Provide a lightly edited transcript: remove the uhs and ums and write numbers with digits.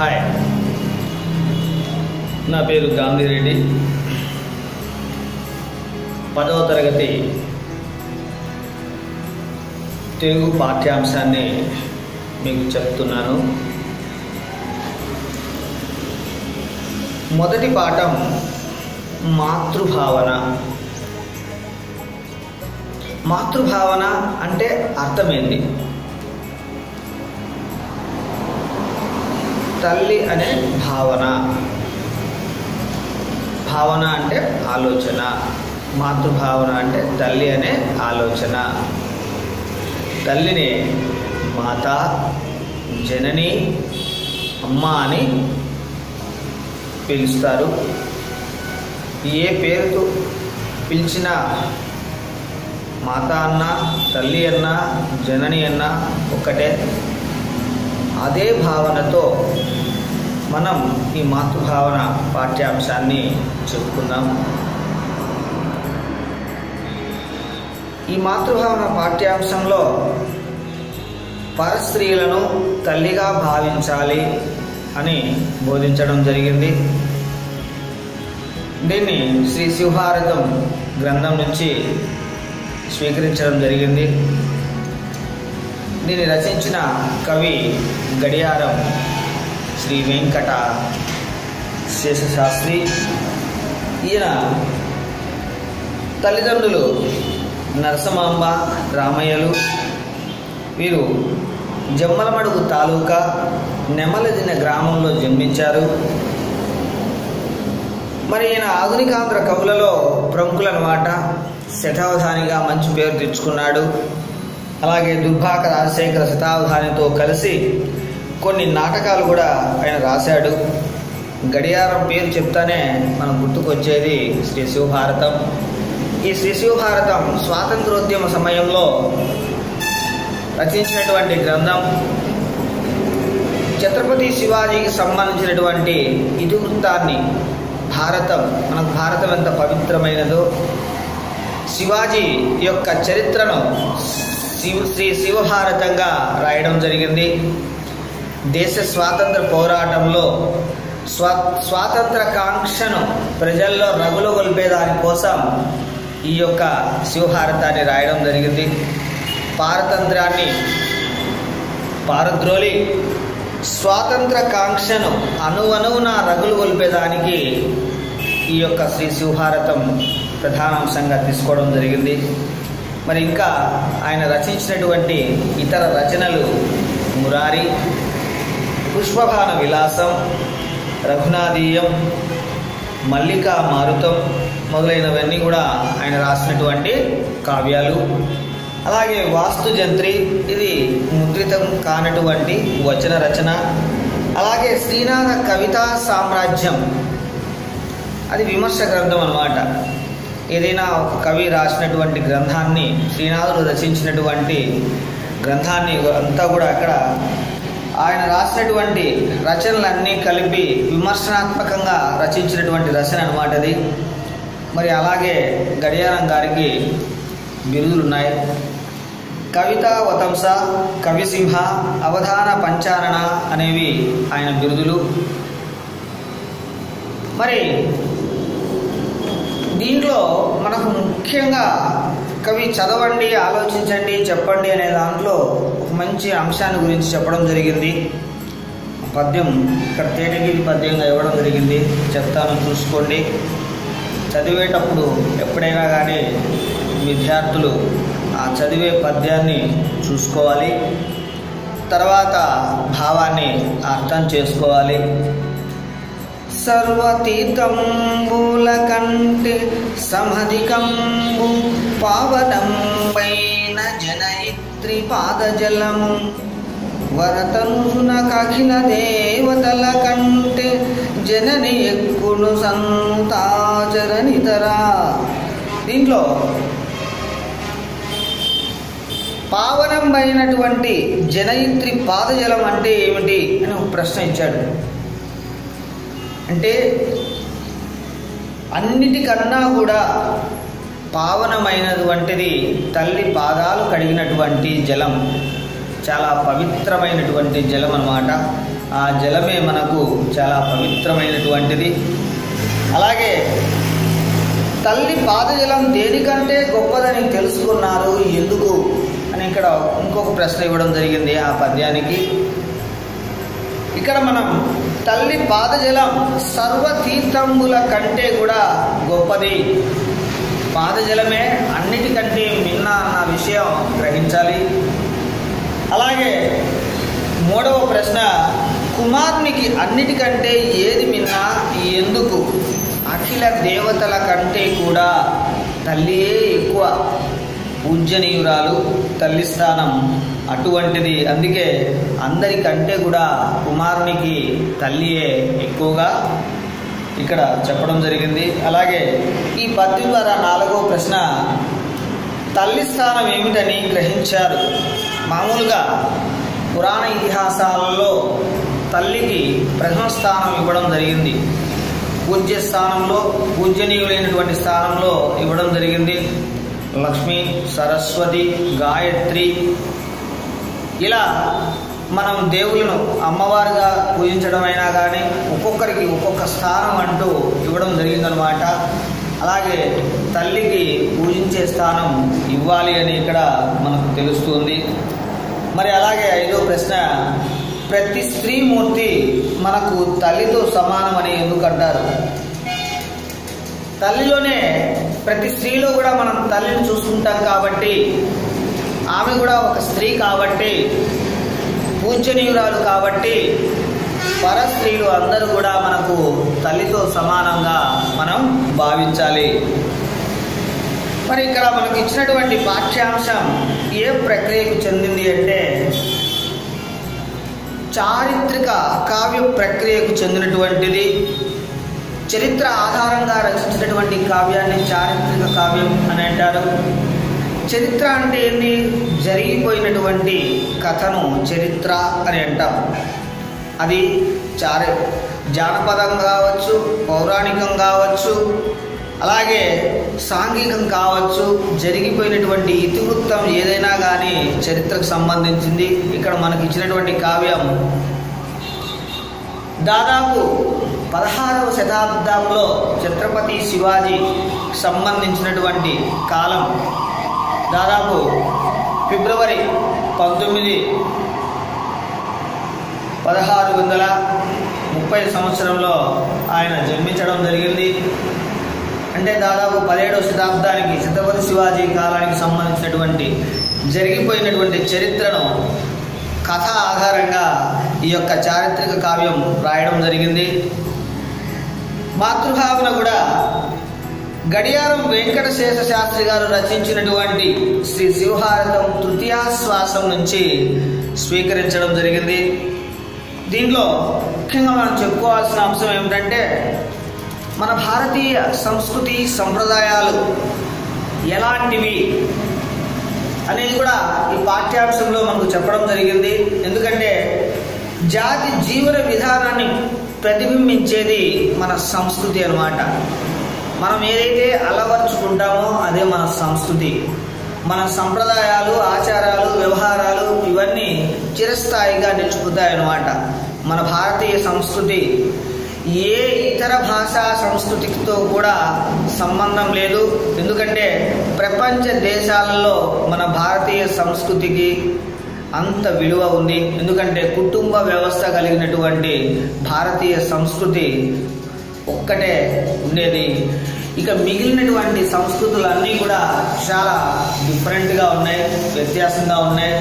Hi, నా పేరు గాంధీరెడ్డి. 10వ తరగతి తెలుగు పాఠ్యాంశాన్ని మీకు చెప్తున్నాను. మొదటి పాఠం మాతృభావన. మాతృభావన అంటే అర్థమేంటి? తల్లి అనే భావన. భావన అంటే ఆలోచన. మాతృభావన అంటే తల్లి అనే ఆలోచన. తల్లిని మాత, జనని, అమ్మ అని పిలుస్తారు. ఏ పేరుతో పిలిచినా మాత అన్న, తల్లి అన్న, జనని అన్న ఒక్కటే. అదే భావనతో మనం ఈ మాతృభావన పాఠ్యాంశాన్ని చెప్పుకుందాం. ఈ మాతృభావన పాఠ్యాంశంలో పరస్త్రీలను తల్లిగా భావించాలి అని బోధించడం జరిగింది. దీన్ని శ్రీ శివభారతం గ్రంథం నుంచి స్వీకరించడం జరిగింది. దీన్ని రచించిన కవి గడియారం శ్రీ వెంకట శేషశాస్త్రి. ఈయన తల్లిదండ్రులు నరసమాంబ, రామయ్యలు. వీరు జమ్మలమడుగు తాలూకా నెమలదిన గ్రామంలో జన్మించారు. మరి ఈయన ఆధునికాంధ్ర కవులలో ప్రముఖులన్నమాట. శతావధానిగా మంచి పేరు తెచ్చుకున్నాడు. అలాగే దుర్భాక రాజశేఖర శతావధానితో కలిసి కొన్ని నాటకాలు కూడా ఆయన రాశాడు. గడియారం పేరు చెప్తానే మనం గుర్తుకొచ్చేది శ్రీ శివభారతం. ఈ శ్రీ శివభారతం స్వాతంత్రోద్యమ సమయంలో రచించినటువంటి గ్రంథం. ఛత్రపతి శివాజీకి సంబంధించినటువంటి ఇతివృత్తాన్ని, భారతం, మనకు భారతం ఎంత పవిత్రమైనదో, శివాజీ యొక్క చరిత్రను శ్రీ శివభారతంగా రాయడం జరిగింది. దేశ స్వాతంత్ర పోరాటంలో స్వాతంత్ర కాంక్షను ప్రజల్లో రగులుగొల్పే దానికోసం ఈ యొక్క శివభారతాన్ని రాయడం జరిగింది. పారతంత్రాన్ని పారద్రోలి స్వాతంత్ర కాంక్షను అణువణువున రగులుగొల్పేదానికి ఈ యొక్క శ్రీ శివభారతం ప్రధానాంశంగా తీసుకోవడం జరిగింది. మరి ఇంకా ఆయన రచించినటువంటి ఇతర రచనలు మురారి, పుష్పభాన విలాసం, రఘునాథీయం, మల్లికా మారుతం మొదలైనవన్నీ కూడా ఆయన రాసినటువంటి కావ్యాలు. అలాగే వాస్తుజంత్రి, ఇది ముద్రితం కానటువంటి వచన రచన. అలాగే శ్రీనాథ కవితా సామ్రాజ్యం, అది విమర్శ గ్రంథం అన్నమాట. ఏదైనా ఒక కవి రాసినటువంటి గ్రంథాన్ని, శ్రీనాథుడు రచించినటువంటి గ్రంథాన్ని అంతా కూడా అక్కడ ఆయన రాసినటువంటి రచనలన్నీ కలిపి విమర్శనాత్మకంగా రచించినటువంటి రచన అన్నమాట అది. మరి అలాగే గడియారం గారికి బిరుదులు ఉన్నాయి. కవితా వతంస, కవిసింహ, అవధాన పంచారణ అనేవి ఆయన బిరుదులు. మరి దీంట్లో మనకు ముఖ్యంగా కవి చదవండి, ఆలోచించండి, చెప్పండి అనే దాంట్లో ఒక మంచి అంశాన్ని గురించి చెప్పడం జరిగింది. పద్యం ఇక్కడ తేటగిరి పద్యంగా ఇవ్వడం జరిగింది, చెప్తాను, చూసుకోండి. చదివేటప్పుడు ఎప్పుడైనా కానీ విద్యార్థులు ఆ చదివే పద్యాన్ని చూసుకోవాలి. తర్వాత భావాన్ని అర్థం చేసుకోవాలి. సర్వతీర్థంబుల కంటే సమధికంబు పావనంబైన జనయిత్రి పాదజలము వరతనున కఖిల దేవతల కంటే జనని ఎక్కును సంతాచరనితరా. దీంట్లో పావనంబైనటువంటి జనయిత్రి పాదజలం అంటే ఏమిటి అని ఒక ప్రశ్న ఇచ్చాడు. అంటే అన్నిటికన్నా కూడా పావనమైనటువంటిది తల్లి పాదాలు కడిగినటువంటి జలం. చాలా పవిత్రమైనటువంటి జలం అన్నమాట. ఆ జలమే మనకు చాలా పవిత్రమైనటువంటిది. అలాగే తల్లి పాదజలం దేనికంటే గొప్పదని తెలుసుకున్నారు ఎందుకు అని ఇక్కడ ఇంకొక ప్రశ్న ఇవ్వడం జరిగింది ఆ పద్యానికి. ఇక్కడ మనం తల్లి పాదజలం సర్వతీర్థంబుల కంటే కూడా గొప్పది, పాదజలమే అన్నిటికంటే మిన్న అన్న విషయం గ్రహించాలి. అలాగే మూడవ ప్రశ్న, కుమారునికి అన్నిటికంటే ఏది మిన్న ఎందుకు? అఖిల దేవతల కంటే కూడా తల్లియే ఎక్కువ పూజనీయురాలు, తల్లి స్థానం అటువంటిది. అందుకే అందరికంటే కూడా కుమారునికి తల్లియే ఎక్కువగా ఇక్కడ చెప్పడం జరిగింది. అలాగే ఈ పద్యం ద్వారా 4వ ప్రశ్న, తల్లి స్థానం ఏమిటని గ్రహించారు? మామూలుగా పురాణ ఇతిహాసాలలో తల్లికి ప్రథమ స్థానం ఇవ్వడం జరిగింది, పూజ్య స్థానంలో పూజనీయులైనటువంటి స్థానంలో ఇవ్వడం జరిగింది. లక్ష్మి, సరస్వతి, గాయత్రి ఇలా మనం దేవులను అమ్మవారుగా పూజించడం అయినా కానీ ఒక్కొక్కరికి ఒక్కొక్క స్థానం అంటూ ఇవ్వడం జరిగిందనమాట. అలాగే తల్లికి పూజించే స్థానం ఇవ్వాలి అని ఇక్కడ మనకు తెలుస్తుంది. మరి అలాగే 5వ ప్రశ్న, ప్రతి స్త్రీమూర్తి మనకు తల్లితో సమానమని ఎందుకు అంటారు? తల్లిలోనే ప్రతి స్త్రీలో కూడా మనం తల్లిని చూసుకుంటాం కాబట్టి, ఆమె కూడా ఒక స్త్రీ కాబట్టి, పూజనీయురాలు కాబట్టి పర స్త్రీలు అందరూ కూడా మనకు తల్లితో సమానంగా మనం భావించాలి. మరి ఇక్కడ మనకు ఇచ్చినటువంటి పాఠ్యాంశం ఏ ప్రక్రియకు చెందింది అంటే చారిత్రక కావ్య ప్రక్రియకు చెందినటువంటిది. చరిత్ర ఆధారంగా రచించినటువంటి కావ్యాన్ని చారిత్రక కావ్యం అని అంటారు. చరిత్ర అంటే ఏంటి? జరిగిపోయినటువంటి కథను చరిత్ర అని అంటాం. అది జానపదం కావచ్చు, పౌరాణికం కావచ్చు, అలాగే సాంఘికం కావచ్చు, జరిగిపోయినటువంటి ఇతివృత్తం ఏదైనా కానీ చరిత్రకు సంబంధించింది. ఇక్కడ మనకి ఇచ్చినటువంటి కావ్యం దాదాపు 16వ శతాబ్దంలో ఛత్రపతి శివాజీ సంబంధించినటువంటి కాలం. దాదాపు ఫిబ్రవరి 19, 1630 సంవత్సరంలో ఆయన జన్మించడం జరిగింది. అంటే దాదాపు 17వ శతాబ్దానికి ఛత్రపతి శివాజీ కాలానికి సంబంధించినటువంటి జరిగిపోయినటువంటి చరిత్రను కథ ఆధారంగా ఈ యొక్క చారిత్రక కావ్యం రాయడం జరిగింది. మాతృభావన కూడా గడియారం వెంకటశేష శాస్త్రి గారు రచించినటువంటి శ్రీ శివహారతం తృతీయాశ్వాసం నుంచి స్వీకరించడం జరిగింది. దీనిలో ముఖ్యంగా మనం చెప్పుకోవాల్సిన అంశం ఏమిటంటే మన భారతీయ సంస్కృతి సంప్రదాయాలు ఎలాంటివి అనేది కూడా ఈ పాఠ్యాంశంలో మనకు చెప్పడం జరిగింది. ఎందుకంటే జాతి జీవన విధానాన్ని ప్రతిబింబించేది మన సంస్కృతి అన్నమాట. మనం ఏదైతే అలవర్చుకుంటామో అదే మన సంస్కృతి. మన సంప్రదాయాలు, ఆచారాలు, వ్యవహారాలు ఇవన్నీ చిరస్థాయిగా నిలిచిపోతాయి అన్నమాట. మన భారతీయ సంస్కృతి ఏ ఇతర భాషా సంస్కృతితో కూడా సంబంధం లేదు. ఎందుకంటే ప్రపంచ దేశాలలో మన భారతీయ సంస్కృతికి అంత విలువ ఉంది. ఎందుకంటే కుటుంబ వ్యవస్థ కలిగినటువంటి భారతీయ సంస్కృతి ఒక్కటే ఉండేది. ఇక మిగిలినటువంటి సంస్కృతులన్నీ కూడా చాలా డిఫరెంట్గా ఉన్నాయి, వ్యత్యాసంగా ఉన్నాయి.